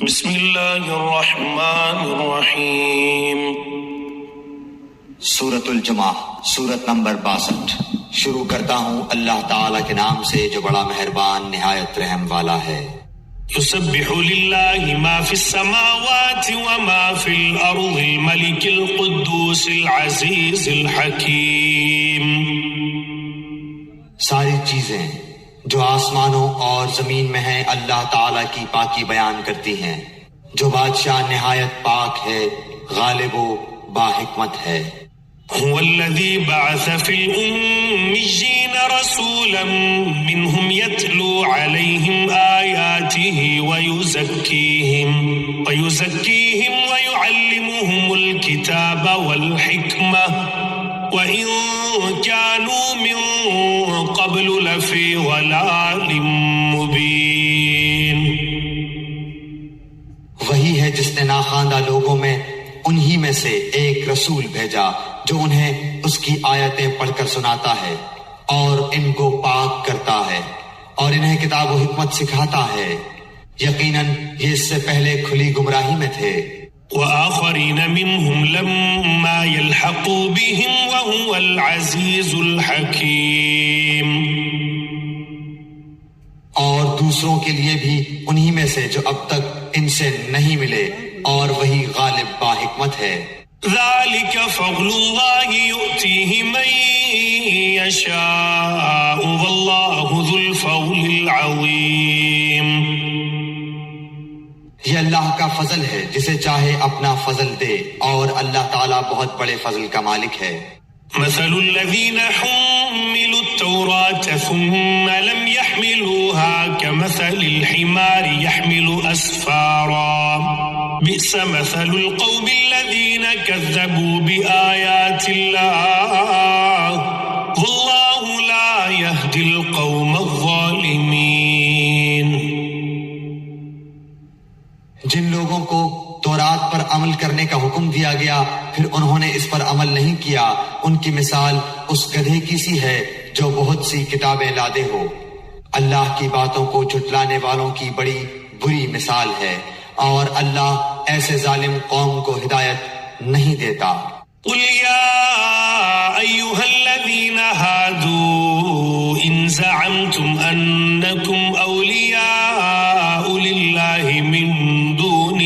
بسم اللہ الرحمن الرحیم۔ سورۃ الجمعہ، سورت نمبر 62۔ شروع کرتا ہوں اللہ تعالیٰ کے نام سے جو بڑا مہربان نہایت رحم والا ہے۔ یسبح للہ ما فی السماوات وما فی الارض الملک القدوس العزیز الحکیم۔ ساری چیزیں جو آسمانوں اور زمین میں ہیں اللہ تعالیٰ کی پاکی بیان کرتی ہیں، جو بادشاہ نہایت پاک ہے، غالب و باحکمت ہے۔ هو الذي بعث في الأميين رسولا منهم يتلو عليهم آياته ويزكيهم ويعلمهم الكتاب والحكمة وإن كانوا من قبل لفي ضلال مبين۔ وہی ہے جس نے ناخواندہ لوگوں میں انہی میں سے ایک رسول بھیجا جو انہیں اس کی آیتیں پڑھ کر سناتا ہے اور ان کو پاک کرتا ہے اور انہیں کتاب و حکمت سکھاتا ہے۔ یقیناً یہ اس سے پہلے کھلی گمراہی میں تھے۔ وآخرین منہم لما يلحقوا بهم وهو العزیز الحکیم۔ اور دوسروں کے لیے بھی انہی میں سے جو اب تک ان سے نہیں ملے اور وہی غالب باحکمت ہے۔ ذلك فضل اللہ یؤتیہ من یشاء واللہ ذو الفضل العظیم۔ یہ اللہ کا فضل ہے، جسے چاہے اپنا فضل دے، اور اللہ تعالیٰ بہت بڑے فضل کا مالک ہے۔ مثل الذین حملوا التوراة ثم لم يحملوها كمثل الحمار يحمل أسفارا بئس مثل القوم الذين كذبوا بآيات الله والله لا يهدي القوم الظالمين۔ جن لوگوں کو تورات پر عمل کرنے کا حکم دیا گیا پھر انہوں نے اس پر عمل نہیں کیا، ان کی مثال اس گدھے کی سی ہے جو بہت سی کتابیں لادے ہو۔ اللہ کی باتوں کو جھٹلانے والوں کی بڑی بری مثال ہے، اور اللہ ایسے ظالم قوم کو ہدایت نہیں دیتا۔ قل یا ایھا الذین ھادوا ان زعمتم انکم اولیاء للہ من دون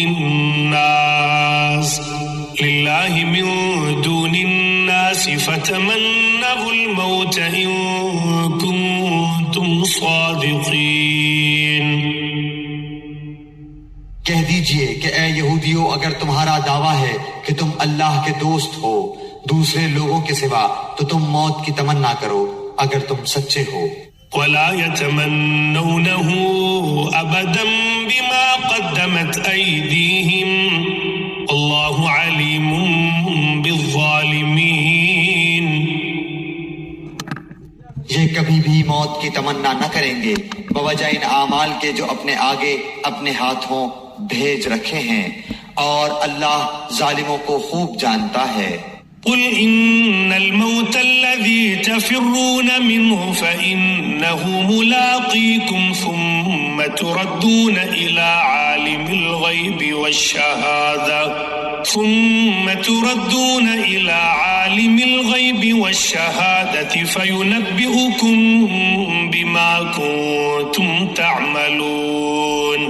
الناس فتمنوا الموت ان کنتم صادقین۔ کہہ دیجئے کہ اے یہودیو، اگر تمہارا دعویٰ ہے کہ تم اللہ کے دوست ہو دوسرے لوگوں کے سوا تو تم موت کی تمنا کرو اگر تم سچے ہو۔ ولا يتمنونه ابدا بما قدمت ايديهم والله عليم بالظالمين۔ یہ کبھی بھی موت کی تمنا نہ کریں گے بوجہ ان اعمال کے جو اپنے آگے اپنے ہاتھوں بھیج رکھے ہیں، اور اللہ ظالموں کو خوب جانتا ہے۔ قل ان الموت الذي تفرون منه فإنه ملاقيكم ثم تردون إلى عالم الغيب والشهادة فينبئكم بما كنتم تعملون۔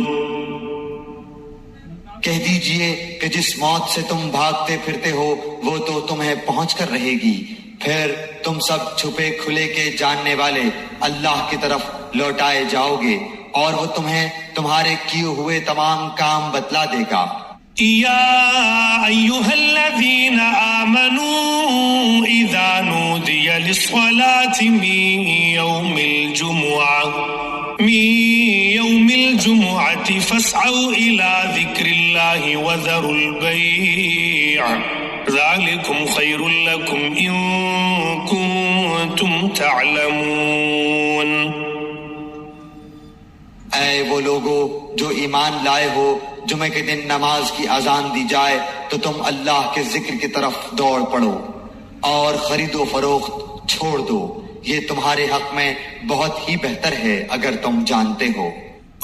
کہہ دیجئے کہ جس موت سے تم بھاگتے پھرتے ہو وہ تو تمہیں پہنچ کر رہے گی، پھر تم سب چھپے کھلے کے جاننے والے اللہ کی طرف لوٹائے جاؤ گے، اور وہ تمہیں تمہارے کیے ہوئے تمام کام بتلا دے گا۔ یا ایھا الذین آمنوا اذا نودی للصلاة من یوم الجمعة فاسعوا إلى ذکر اللہ وذروا البیع ذلکم خیر لکم ان کنتم تعلمون۔ اے وہ لوگو جو ایمان لائے ہو، جمعے کے دن نماز کی اذان دی جائے تو تم اللہ کے ذکر کی طرف دوڑ پڑو اور خرید و فروخت چھوڑ دو، یہ تمہارے حق میں بہت ہی بہتر ہے اگر تم جانتے ہو۔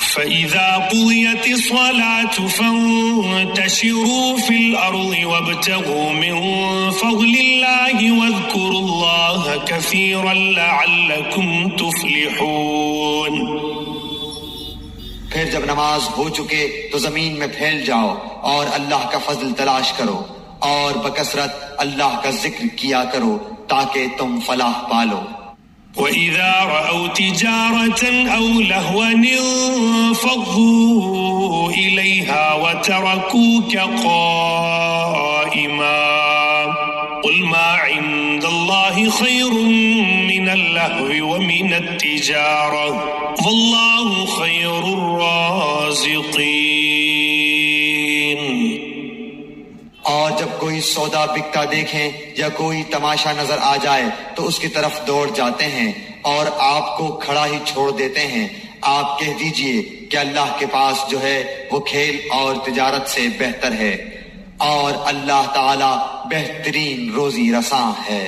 فإذا قضيت الصلاة فانتشروا في الأرض وابتغوا من فضل الله واذكروا الله كثيرا لعلكم تفلحون. پھر جب نماز ہو چکے تو زمین میں پھیل جاؤ اور اللہ کا فضل تلاش کرو اور بکثرت اللہ کا ذکر کیا کرو تاکہ تم فلاح پالو. وَإِذَا رَأَوْا تِجَارَةً أَوْ لَهْوًا انفَضُّوا إِلَيْهَا وَتَرَكُوكَ قَائِمًا قُلْ مَا عِندَ اللَّهِ خَيْرٌ مِّنَ اللَّهْوِ وَمِنَ التِّجَارَةِ وَاللَّهُ خَيْرُ الرَّازِقِينَ. اور جب کوئی سودا بکتا دیکھیں یا کوئی تماشا نظر آ جائے تو اس کی طرف دوڑ جاتے ہیں اور آپ کو کھڑا ہی چھوڑ دیتے ہیں. آپ کہہ دیجئے کہ اللہ کے پاس جو ہے وہ کھیل اور تجارت سے بہتر ہے اور اللہ تعالی بہترین روزی رساں ہے.